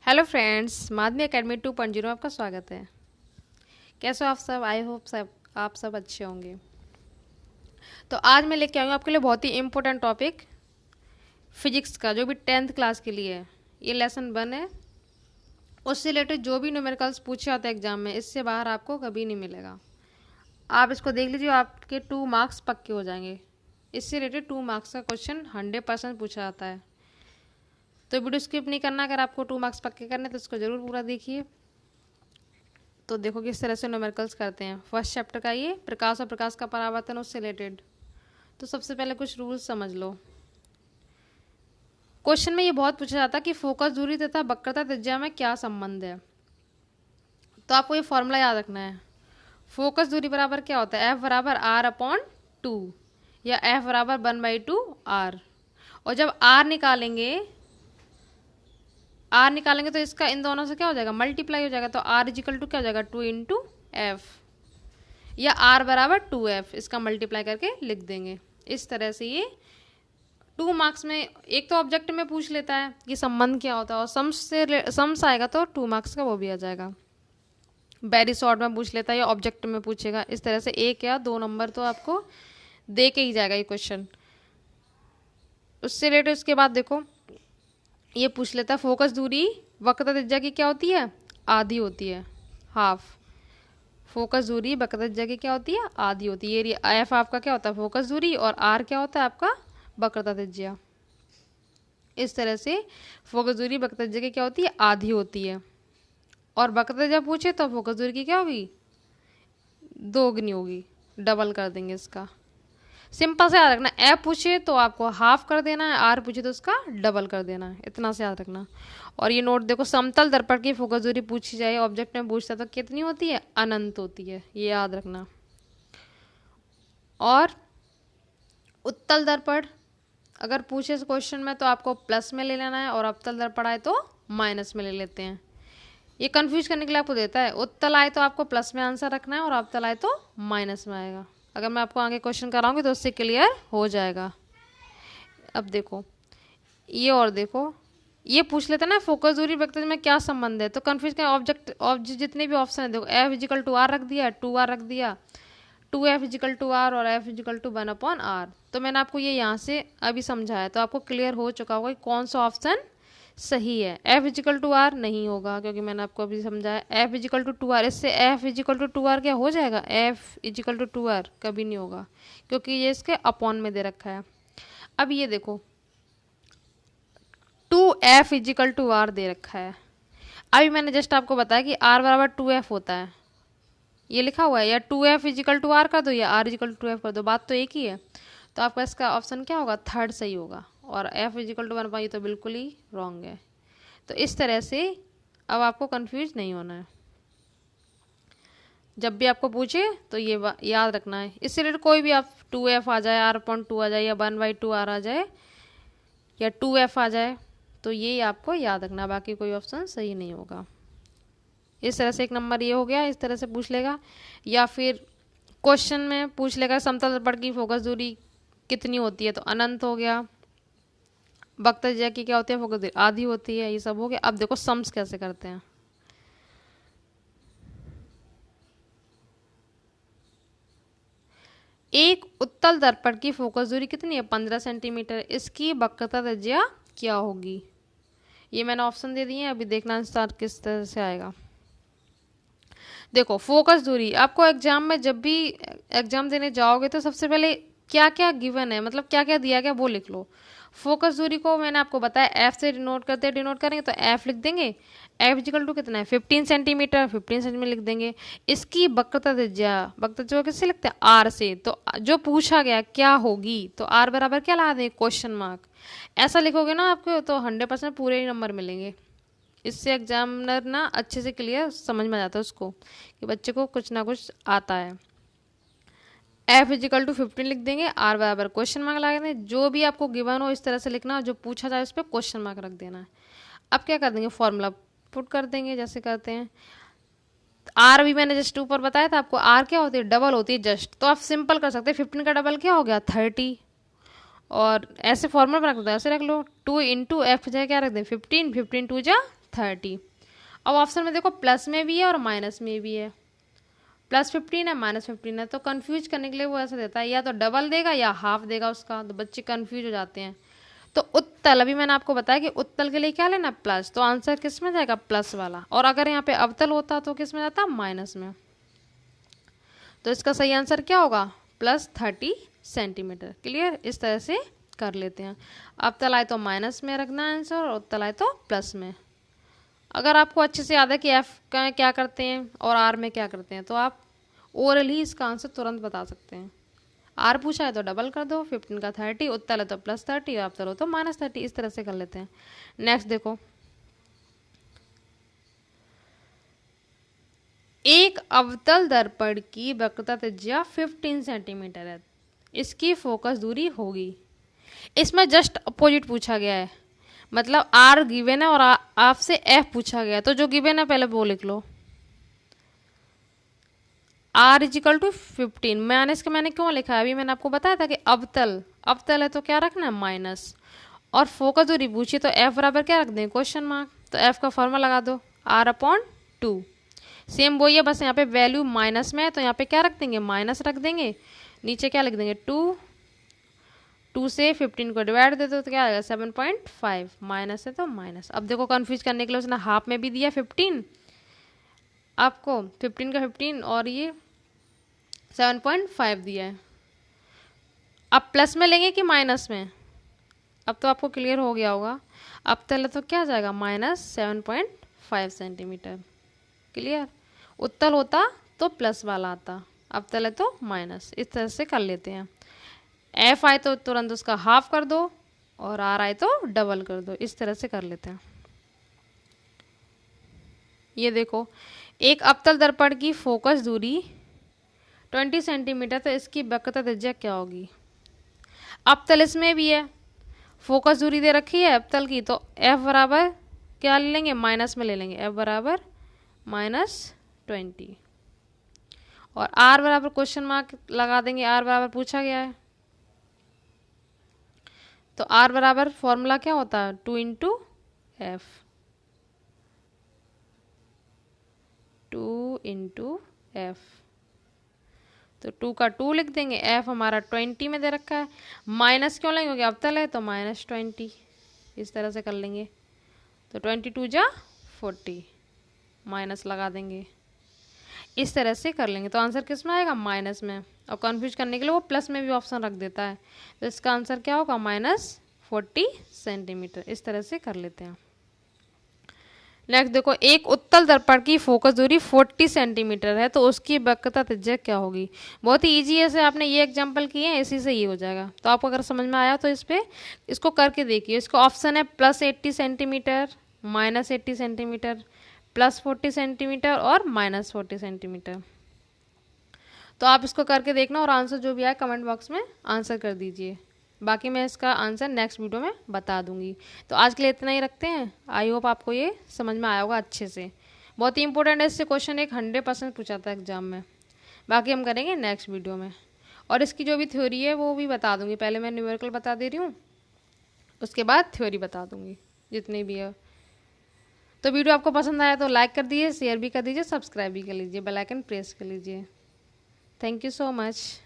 Hello friends, Madhavi academy 2.0 में आपका स्वागत है। कैसे हो आप सब? आई होप सब आप सब अच्छे होंगे। तो आज मैं लेके आई हूँ आपके लिए बहुत ही इम्पोर्टेंट टॉपिक फिजिक्स का, जो भी 10th क्लास के लिए है। ये लेसन 1 है। उससे रिलेटेड जो भी न्यूमेरिकल्स पूछे जाते हैं एग्जाम में, इससे बाहर आपको कभी नहीं मिलेगा। आप इसको देख लीजिए, आपके 2 मार्क्स पक्के हो जाएंगे। इससे रिलेटेड 2 मार्क्स का क्वेश्चन 100% पूछा जाता है। तो वीडियो स्किप नहीं करना। अगर आपको 2 मार्क्स पक्के करने तो इसको ज़रूर पूरा देखिए। तो देखो किस तरह से न्यूमेरिकल्स करते हैं। फर्स्ट चैप्टर का ये प्रकाश और प्रकाश का परावर्तन, उससे रिलेटेड। तो सबसे पहले कुछ रूल्स समझ लो। क्वेश्चन में ये बहुत पूछा जाता है कि फोकस दूरी तथा वक्रता त्रिज्या में क्या संबंध है। तो आपको ये फॉर्मूला याद रखना है। फोकस दूरी बराबर क्या होता है? F बराबर R अपॉन 2 या F बराबर 1/2 R। और जब R निकालेंगे तो इसका इन दोनों से क्या हो जाएगा? मल्टीप्लाई हो जाएगा। तो R इजिकल टू क्या हो जाएगा? 2 इंटू एफ, या R बराबर 2F, इसका मल्टीप्लाई करके लिख देंगे। इस तरह से ये 2 मार्क्स में एक तो ऑब्जेक्ट में पूछ लेता है कि संबंध क्या होता है, और सम्स आएगा तो 2 मार्क्स का वो भी आ जाएगा। वेरी शॉर्ट में पूछ लेता है या ऑब्जेक्ट में पूछेगा। इस तरह से 1 या 2 नंबर तो आपको दे के ही जाएगा ये क्वेश्चन। उससे रिलेटेड उसके बाद देखो ये पूछ लेता है फोकस दूरी वक्रता त्रिज्या की क्या होती है? आधी होती है, हाफ। फोकस दूरी वक्रता त्रिज्या की क्या होती है? आधी होती है। ये एफ आपका क्या होता है? फोकस दूरी। और आर क्या होता है आपका? वक्रता त्रिज्या। इस तरह से फोकस दूरी वक्रता त्रिज्या की क्या होती है? आधी होती है। और वक्रता त्रिज्या पूछे तो फोकस दूरी की क्या होगी? दोगुनी होगी, डबल कर देंगे इसका। सिंपल से याद रखना। एफ पूछे तो आपको हाफ कर देना है, आर पूछे तो उसका डबल कर देना है। इतना से याद रखना। और ये नोट देखो, समतल दर्पण की फोकस दूरी पूछी जाए ऑब्जेक्ट में पूछता तो कितनी होती है? अनंत होती है, ये याद रखना। और उत्तल दर्पण अगर पूछे इस क्वेश्चन में तो आपको प्लस में ले लेना है, और अवतल दर्पण आए तो माइनस में ले लेते हैं। ये कंफ्यूज करने के लिए आपको देता है। उत्तल आए तो आपको प्लस में आंसर रखना है, और अवतल आए तो माइनस में आएगा। अगर मैं आपको आगे क्वेश्चन कराऊंगी तो उससे क्लियर हो जाएगा। अब देखो ये, और देखो ये पूछ लेते हैं ना फोकस दूरी वक्रता में क्या संबंध है। तो कंफ्यूज कर ऑब्जेक्ट जितने भी ऑप्शन है देखो, F इजिकल टू आर रख दिया, 2R रख दिया, 2F इजिकल टू आर, और F इजिकल टू 1/R। तो मैंने आपको ये यहाँ से अभी समझाया, तो आपको क्लियर हो चुका होगा कि कौन सा ऑप्शन सही है। F इजिकल टू आर नहीं होगा, क्योंकि मैंने आपको अभी समझाया F इजिकल टू 2R। इससे F इजिकल टू 2R क्या हो जाएगा? F इजिकल टू 2R कभी नहीं होगा, क्योंकि ये इसके अपॉन में दे रखा है। अब ये देखो 2F इजिकल टू R दे रखा है। अभी मैंने जस्ट आपको बताया कि R बराबर 2F होता है, ये लिखा हुआ है। या 2F इजिकल टू R कर दो, या R इजिकल टू 2F कर दो, बात तो एक ही है। तो आपका इसका ऑप्शन क्या होगा? थर्ड सही होगा। और F इजिकल टू 1 तो बिल्कुल ही रॉन्ग है। तो इस तरह से अब आपको कंफ्यूज नहीं होना है। जब भी आपको पूछे तो ये याद रखना है। इससे रिलेटेड कोई भी आप 2F आ जाए, R/2 आ जाए, या 1/2R आ जाए, या 2F आ जाए, तो ये आपको याद रखना। बाकी कोई ऑप्शन सही नहीं होगा। इस तरह से 1 नंबर ये हो गया। इस तरह से पूछ लेगा, या फिर क्वेश्चन में पूछ लेगा समतल दर्पण की फोकस दूरी कितनी होती है, तो अनंत हो गया। वक्रता त्रिज्या की क्या होती है? फोकस दूरी आधी होती है। ये सब हो गया। अब देखो सम्स कैसे करते हैं। एक उत्तल दर्पण की फोकस दूरी कितनी है? 15 सेंटीमीटर। इसकी वक्रता त्रिज्या क्या होगी? ये मैंने ऑप्शन दे दिए हैं, अभी देखना आंसर किस तरह से आएगा। देखो फोकस दूरी आपको एग्जाम में, जब भी एग्जाम देने जाओगे तो सबसे पहले क्या क्या गिवन है, मतलब क्या क्या दिया गया वो लिख लो। फोकस दूरी को मैंने आपको बताया एफ से डिनोट करेंगे तो एफ लिख देंगे। एफ इजिकल टू कितना है? 15 सेंटीमीटर, 15 सेंटीमीटर लिख देंगे। इसकी वक्रता त्रिज्या किससे लिखते हैं? आर से। तो जो पूछा गया क्या होगी, तो आर बराबर क्या लगा देंगे? Question mark. ऐसा लिखोगे ना आपको तो 100% पूरे ही नंबर मिलेंगे। इससे एग्जामिनर ना अच्छे से क्लियर समझ में आ जाता है उसको कि बच्चे को कुछ ना कुछ आता है। F इजिकल टू 15 लिख देंगे, R बराबर क्वेश्चन मार्क लगा देंगे। जो भी आपको गिवन हो इस तरह से लिखना, जो पूछा जाए उस पर क्वेश्चन मार्क रख देना है। अब क्या कर देंगे? फॉर्मूला पुट कर देंगे जैसे करते हैं। R भी मैंने जस्ट ऊपर बताया था आपको, R क्या होती है? डबल होती है जस्ट। तो आप सिंपल कर सकते हैं, 15 का डबल क्या हो गया? 30। और ऐसे फॉर्मूला बना सकते हैं, ऐसे रख लो 2 इंटू एफ जाए क्या रख दें? 15, 15 2 जा 30। अब ऑप्शन में देखो प्लस में भी है और माइनस में भी है, +15 है -15 है, तो कंफ्यूज करने के लिए वो ऐसा देता है, या तो डबल देगा या हाफ देगा उसका, तो बच्चे कंफ्यूज हो जाते हैं। तो उत्तल, अभी मैंने आपको बताया कि उत्तल के लिए क्या लेना, प्लस, तो आंसर किस में जाएगा, प्लस वाला। और अगर यहाँ पे अवतल होता तो किस में जाता, माइनस में। तो इसका सही आंसर क्या होगा, +30 सेंटीमीटर। क्लियर, इस तरह से कर लेते हैं। अवतल आए तो माइनस में रखना है आंसर, और उत्तल आए तो प्लस में। अगर आपको अच्छे से याद है कि एफ का क्या करते हैं और आर में क्या करते हैं, तो आप ओरल ही इसका आंसर तुरंत बता सकते हैं। आर पूछा है तो डबल कर दो, 15 का 30, उत्तल है तो +30, अवतल हो तो -30, इस तरह से कर लेते हैं। नेक्स्ट देखो, एक अवतल दर्पण की वक्रता त्रिज्या 15 सेंटीमीटर है, इसकी फोकस दूरी होगी। इसमें जस्ट अपोजिट पूछा गया है, मतलब आर गिवन है और आपसे एफ पूछा गया है, तो जो गिवन है पहले वो लिख लो, R = 15। मैंने क्यों लिखा है, अभी मैंने आपको बताया था कि अवतल है तो क्या रखना है, माइनस, और फोकस दूरी पूछी तो एफ बराबर क्या रख दें, क्वेश्चन मार्क, तो एफ का फॉर्मूला लगा दो, R/2। सेम वही है, बस यहाँ पे वैल्यू माइनस में है तो यहाँ पे क्या रख देंगे, माइनस रख देंगे, नीचे क्या लिख देंगे, 2 से 15 को डिवाइड दे दो तो क्या आएगा, 7.5, माइनस है तो माइनस। अब देखो कंफ्यूज करने के लिए उसने हाफ में भी दिया 15 आपको, 15 का 15 और ये 7.5 दिया है। अब प्लस में लेंगे कि माइनस में, अब तो आपको क्लियर हो गया होगा। अब तले तो क्या जाएगा, -7.5 सेंटीमीटर। क्लियर, उत्तल होता तो प्लस वाला आता, अब तले तो माइनस। इस तरह से कर लेते हैं। एफ आए तो तुरंत उसका हाफ कर दो, और आर आए तो डबल कर दो, इस तरह से कर लेते हैं। ये देखो, एक अवतल दर्पण की फोकस दूरी 20 सेंटीमीटर, तो इसकी वक्रता त्रिज्या क्या होगी। अवतल इसमें भी है, फोकस दूरी दे रखी है अवतल की, तो एफ बराबर क्या ले लेंगे, माइनस में ले लेंगे, एफ बराबर -20, और आर बराबर क्वेश्चन मार्क लगा देंगे, आर बराबर पूछा गया है, तो आर बराबर फॉर्मूला क्या होता है, 2 × F, 2 × F, तो 2 का 2 लिख देंगे, एफ हमारा 20 में दे रखा है, माइनस क्यों लेंगे क्योंकि अवतल है तो -20, इस तरह से कर लेंगे, तो 22 जा 40, माइनस लगा देंगे, इस तरह से कर लेंगे, तो आंसर किस में आएगा, माइनस में। और कंफ्यूज करने के लिए वो प्लस में भी ऑप्शन रख देता है, तो इसका आंसर क्या होगा, -40 सेंटीमीटर। इस तरह से कर लेते हैं। नेक्स्ट देखो, एक उत्तल दर्पण की फोकस दूरी 40 सेंटीमीटर है, तो उसकी वक्रता त्रिज्या क्या होगी। बहुत ही ईजी है, से आपने ये एग्जांपल किए हैं, इसी से ये हो जाएगा। तो आपको अगर समझ में आया तो इसको करके देखिए। इसको ऑप्शन है +80 सेंटीमीटर, -80 सेंटीमीटर, +40 सेंटीमीटर और -40 सेंटीमीटर। तो आप इसको करके देखना और आंसर जो भी आए कमेंट बॉक्स में आंसर कर दीजिए। बाकी मैं इसका आंसर नेक्स्ट वीडियो में बता दूंगी। तो आज के लिए इतना ही रखते हैं। आई होप आपको ये समझ में आया होगा अच्छे से। बहुत ही इंपॉर्टेंट है, इससे क्वेश्चन 100% पूछा था एग्जाम में। बाकी हम करेंगे नेक्स्ट वीडियो में। और इसकी जो भी थ्योरी है वो भी बता दूंगी। पहले मैं न्यूमेरिकल बता दे रही हूँ, उसके बाद थ्योरी बता दूंगी जितनी भी है। तो वीडियो आपको पसंद आया तो लाइक कर दीजिए, शेयर भी कर दीजिए, सब्सक्राइब भी कर लीजिए, बेल आइकन प्रेस कर लीजिए। Thank you so much.